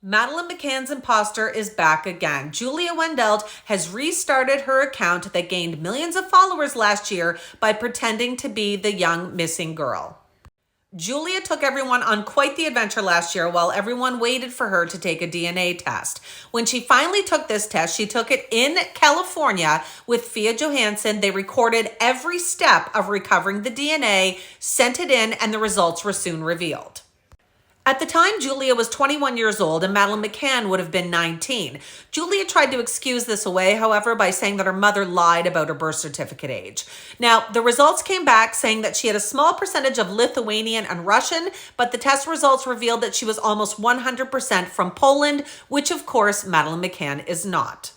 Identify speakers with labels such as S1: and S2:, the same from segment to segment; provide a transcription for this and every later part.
S1: Madeleine McCann's impostor is back again. Julia Wendelt has restarted her account that gained millions of followers last year by pretending to be the young missing girl. Julia took everyone on quite the adventure last year while everyone waited for her to take a DNA test. When she finally took this test, she took it in California with Fia Johansson. They recorded every step of recovering the DNA, sent it in, and the results were soon revealed. At the time, Julia was 21 years old and Madeleine McCann would have been 19. Julia tried to excuse this away, however, by saying that her mother lied about her birth certificate age. Now, the results came back saying that she had a small percentage of Lithuanian and Russian, but the test results revealed that she was almost 100% from Poland, which of course Madeleine McCann is not.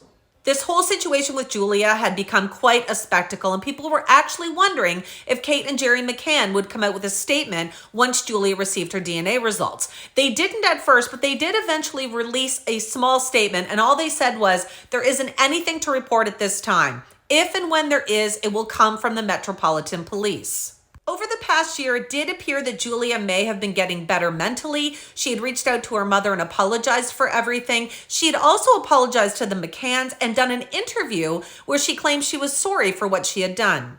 S1: This whole situation with Julia had become quite a spectacle, and people were actually wondering if Kate and Jerry McCann would come out with a statement once Julia received her DNA results. They didn't at first, but they did eventually release a small statement, and all they said was, there isn't anything to report at this time. If and when there is, it will come from the Metropolitan Police. Over the past year, it did appear that Julia may have been getting better mentally. She had reached out to her mother and apologized for everything. She had also apologized to the McCanns and done an interview where she claimed she was sorry for what she had done.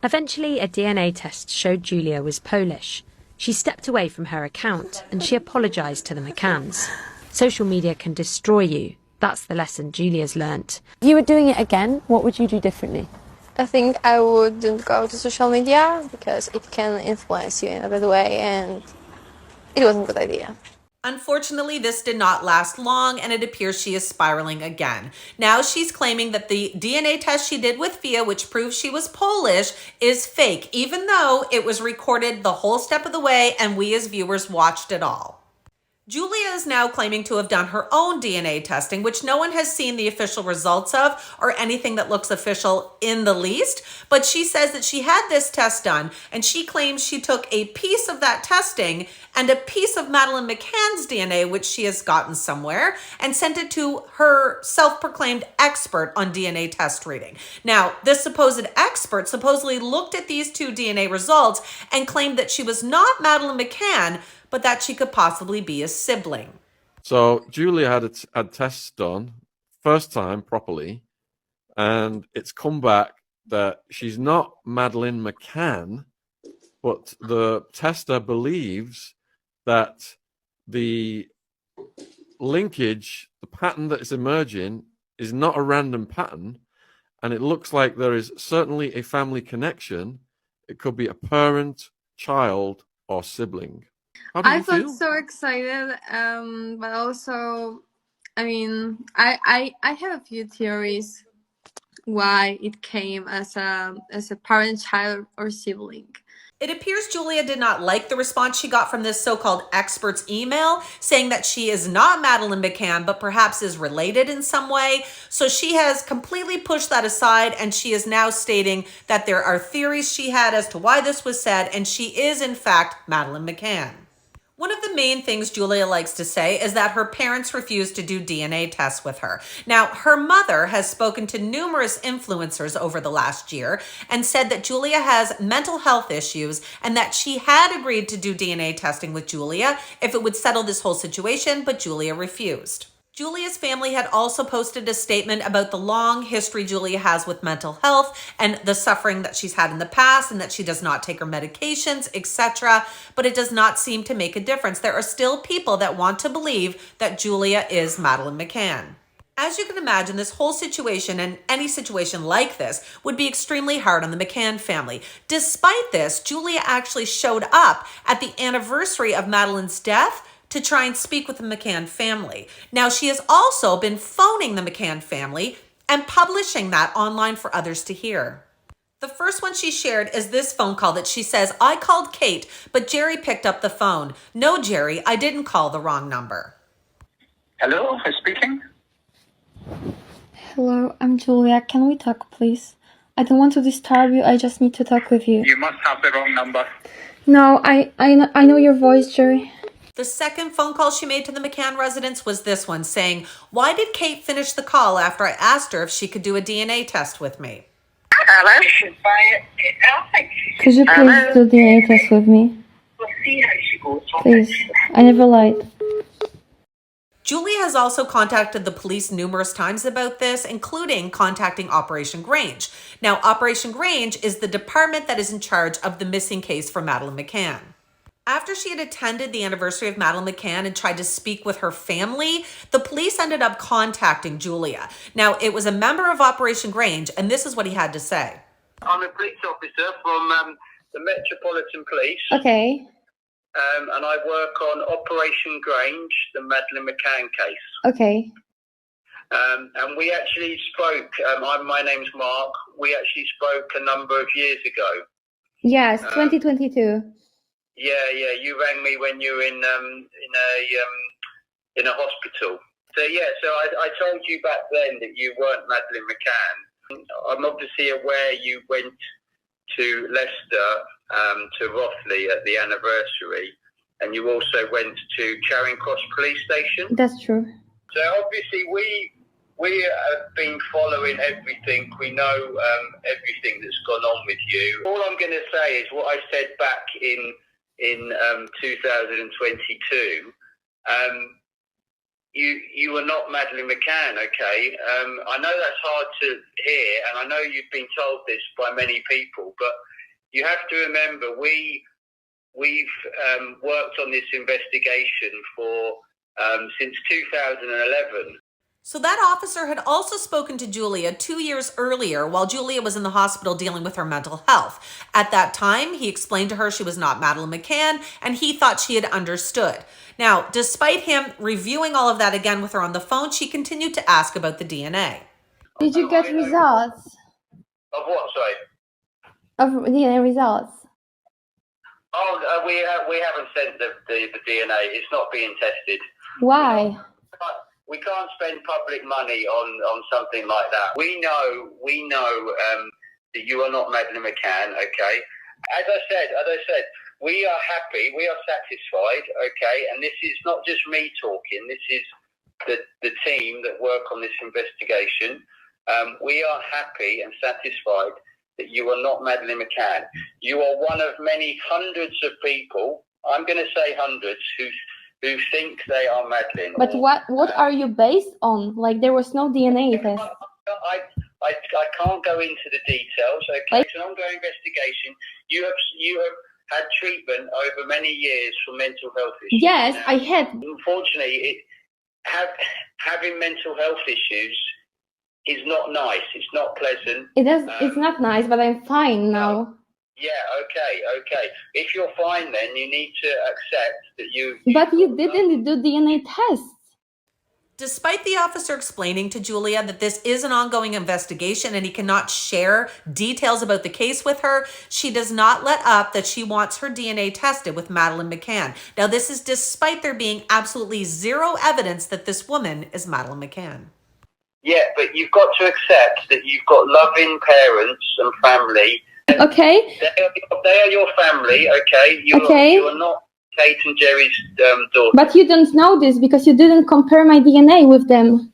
S2: Eventually, a DNA test showed Julia was Polish. She stepped away from her account and she apologized to the McCanns. Social media can destroy you. That's the lesson Julia's learnt.
S3: If you were doing it again, what would you do differently?
S4: I think I wouldn't go to social media because it can influence you in a bad way, and it wasn't a good idea.
S1: Unfortunately, this did not last long, and it appears she is spiraling again. Now she's claiming that the DNA test she did with Fia, which proves she was Polish, is fake, even though it was recorded the whole step of the way and we as viewers watched it all. Julia is now claiming to have done her own DNA testing, which no one has seen the official results of or anything that looks official in the least. But she says that she had this test done, and she claims she took a piece of that testing and a piece of Madeleine McCann's DNA, which she has gotten somewhere, and sent it to her self-proclaimed expert on DNA test reading. Now, this supposed expert supposedly looked at these two DNA results and claimed that she was not Madeleine McCann, but that she could possibly be a sibling.
S5: So Julia had tests done first time properly, and it's come back that she's not Madeleine McCann, but the tester believes that the linkage, the pattern that is emerging, is not a random pattern, and it looks like there is certainly a family connection. It could be a parent, child, or sibling.
S4: I felt so excited, but also, I mean, I have a few theories why it came as a parent, child, or sibling.
S1: It appears Julia did not like the response she got from this so-called expert's email, saying that she is not Madeleine McCann, but perhaps is related in some way. So she has completely pushed that aside, and she is now stating that there are theories she had as to why this was said, and she is, in fact, Madeleine McCann. One of the main things Julia likes to say is that her parents refused to do DNA tests with her. Now, her mother has spoken to numerous influencers over the last year and said that Julia has mental health issues and that she had agreed to do DNA testing with Julia if it would settle this whole situation, but Julia refused. Julia's family had also posted a statement about the long history Julia has with mental health and the suffering that she's had in the past and that she does not take her medications, etc. But it does not seem to make a difference. There are still people that want to believe that Julia is Madeleine McCann. As you can imagine, this whole situation and any situation like this would be extremely hard on the McCann family. Despite this, Julia actually showed up at the anniversary of Madeleine's death to try and speak with the McCann family. Now, she has also been phoning the McCann family and publishing that online for others to hear. The first one she shared is this phone call that she says, "I called Kate, but Jerry picked up the phone. No, Jerry, I didn't call the wrong number."
S6: Hello, who's speaking?
S7: Hello, I'm Julia. Can we talk, please? I don't want to disturb you. I just need to talk with you.
S6: You must have the wrong number.
S7: No, I know your voice, Jerry.
S1: The second phone call she made to the McCann residence was this one, saying, "Why did Kate finish the call after I asked her if she could do a DNA test with me?"
S6: Hello?
S7: Could you please do DNA test with me? Please, I never lied.
S1: Julia has also contacted the police numerous times about this, including contacting Operation Grange. Now, Operation Grange is the department that is in charge of the missing case for Madeleine McCann. After she had attended the anniversary of Madeleine McCann and tried to speak with her family, the police ended up contacting Julia. Now, it was a member of Operation Grange, and this is what he had to say.
S8: I'm a police officer from the Metropolitan Police.
S7: Okay.
S8: And I work on Operation Grange, the Madeleine McCann case.
S7: Okay.
S8: And we actually spoke, my name's Mark, we actually spoke a number of years ago.
S7: Yes, 2022.
S8: Yeah, you rang me when you were in a hospital. So I told you back then that you weren't Madeleine McCann. I'm obviously aware you went to Leicester, to Rothley at the anniversary, and you also went to Charing Cross Police Station.
S7: That's true.
S8: So obviously we have been following everything. We know everything that's gone on with you. All I'm going to say is what I said back in 2022. You were not Madeleine McCann, okay? I know that's hard to hear, and I know you've been told this by many people, but you have to remember we've worked on this investigation for since 2011.
S1: So that officer had also spoken to Julia 2 years earlier while Julia was in the hospital dealing with her mental health. At that time, he explained to her she was not Madeleine McCann, and he thought she had understood. Now, despite him reviewing all of that again with her on the phone, she continued to ask about the DNA.
S7: Did you get results?
S8: Of what, sorry?
S7: Of DNA results?
S8: Oh, we haven't sent the DNA. It's not being tested.
S7: Why?
S8: We can't spend public money on something like that. We know that you are not Madeleine McCann, okay? As I said, we are happy, we are satisfied, okay? And this is not just me talking, this is the team that work on this investigation. We are happy and satisfied that you are not Madeleine McCann. You are one of many hundreds of people, I'm going to say hundreds, who think they are Madeleine.
S7: But what are you based on? Like, there was no DNA test.
S8: I can't go into the details, okay? It's an ongoing investigation. You have had treatment over many years for mental health issues.
S7: Yes,
S8: now,
S7: I had.
S8: Unfortunately, having mental health issues is not nice. It's not pleasant.
S7: It's not nice, but I'm fine now.
S8: Yeah, okay. If you're fine, then you need to accept that you...
S7: But you didn't do DNA tests.
S1: Despite the officer explaining to Julia that this is an ongoing investigation and he cannot share details about the case with her, she does not let up that she wants her DNA tested with Madeleine McCann. Now, this is despite there being absolutely zero evidence that this woman is Madeleine McCann.
S8: Yeah, but you've got to accept that you've got loving parents and family.
S7: Okay.
S8: They are your family, okay? You are not Kate and Jerry's daughter.
S7: But you don't know this because you didn't compare my DNA with them.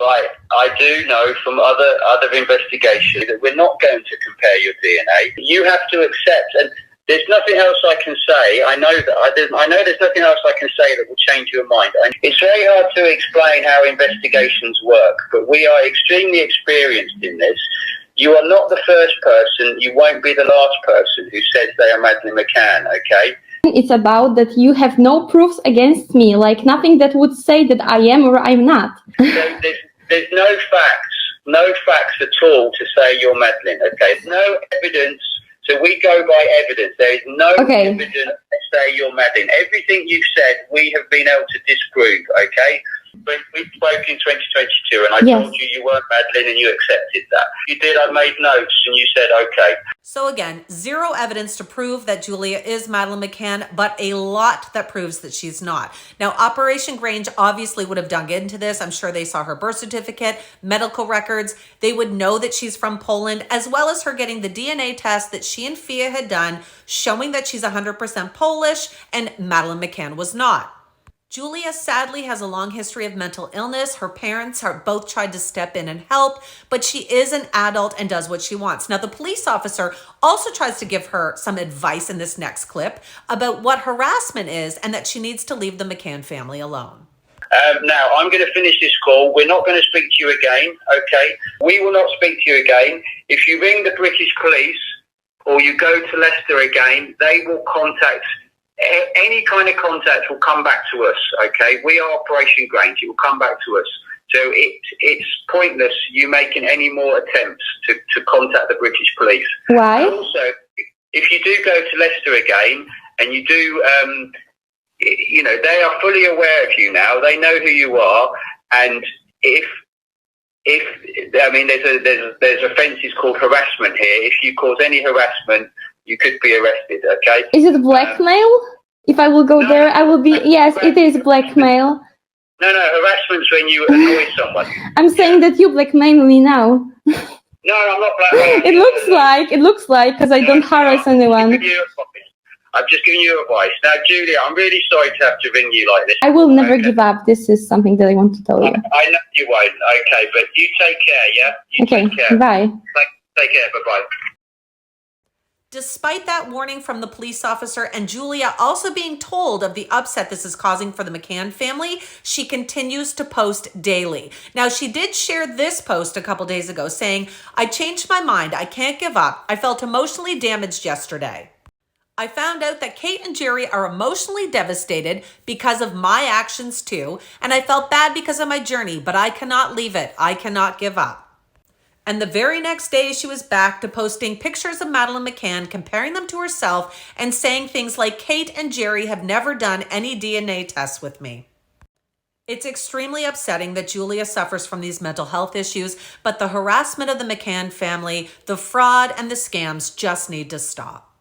S8: Right, I do know from other investigations that we're not going to compare your DNA. You have to accept, and there's nothing else I can say. I know there's nothing else I can say that will change your mind. And it's very hard to explain how investigations work, but we are extremely experienced in this. You are not the first person, you won't be the last person who says they are Madeleine McCann, okay?
S7: It's about that you have no proofs against me, like nothing that would say that I am or I'm not.
S8: So there's no facts at all to say you're Madeleine, okay? There's no evidence, so we go by evidence. There is no evidence to say you're Madeleine. Everything you've said, we have been able to disprove, okay? But we spoke in 2022 and I told you weren't Madeleine and you accepted that. You did, I made notes and you said okay.
S1: So again, zero evidence to prove that Julia is Madeleine McCann, but a lot that proves that she's not. Now, Operation Grange obviously would have dug into this. I'm sure they saw her birth certificate, medical records. They would know that she's from Poland, as well as her getting the DNA test that she and Fia had done, showing that she's 100% Polish and Madeleine McCann was not. Julia sadly has a long history of mental illness. Her parents have both tried to step in and help, but she is an adult and does what she wants. Now, the police officer also tries to give her some advice in this next clip about what harassment is and that she needs to leave the McCann family alone.
S8: Now, I'm going to finish this call. We're not going to speak to you again, okay? We will not speak to you again. If you ring the British police or you go to Leicester again, they will contact, any kind of contact will come back to us, okay? We are Operation Grange. It will come back to us. So it's pointless you making any more attempts to contact the British police.
S7: Why?
S8: And also, if you do go to Leicester again and you do, they are fully aware of you now. They know who you are, and if there's offences called harassment here. If you cause any harassment, you could be arrested. Okay?
S7: Is it blackmail? If I will go there, I will be. Yes, it is blackmail.
S8: No, harassment's when you annoy someone.
S7: I'm saying that you blackmail me now.
S8: No, I'm not blackmailing.
S7: It looks like, because I don't harass anyone.
S8: I've just given you advice. Now, Julia, I'm really sorry to have to ring you like this.
S7: I will never give up. This is something that I want to tell you.
S8: I know you won't. Okay, but you take care, yeah? You
S7: Okay,
S8: take care.
S7: bye.
S8: Take care. Bye-bye.
S1: Despite that warning from the police officer and Julia also being told of the upset this is causing for the McCann family, she continues to post daily. Now, she did share this post a couple days ago saying, "I changed my mind. I can't give up. I felt emotionally damaged yesterday. I found out that Kate and Jerry are emotionally devastated because of my actions too, and I felt bad because of my journey, but I cannot leave it. I cannot give up." And the very next day, she was back to posting pictures of Madeleine McCann, comparing them to herself and saying things like, "Kate and Jerry have never done any DNA tests with me." It's extremely upsetting that Julia suffers from these mental health issues, but the harassment of the McCann family, the fraud, and the scams just need to stop.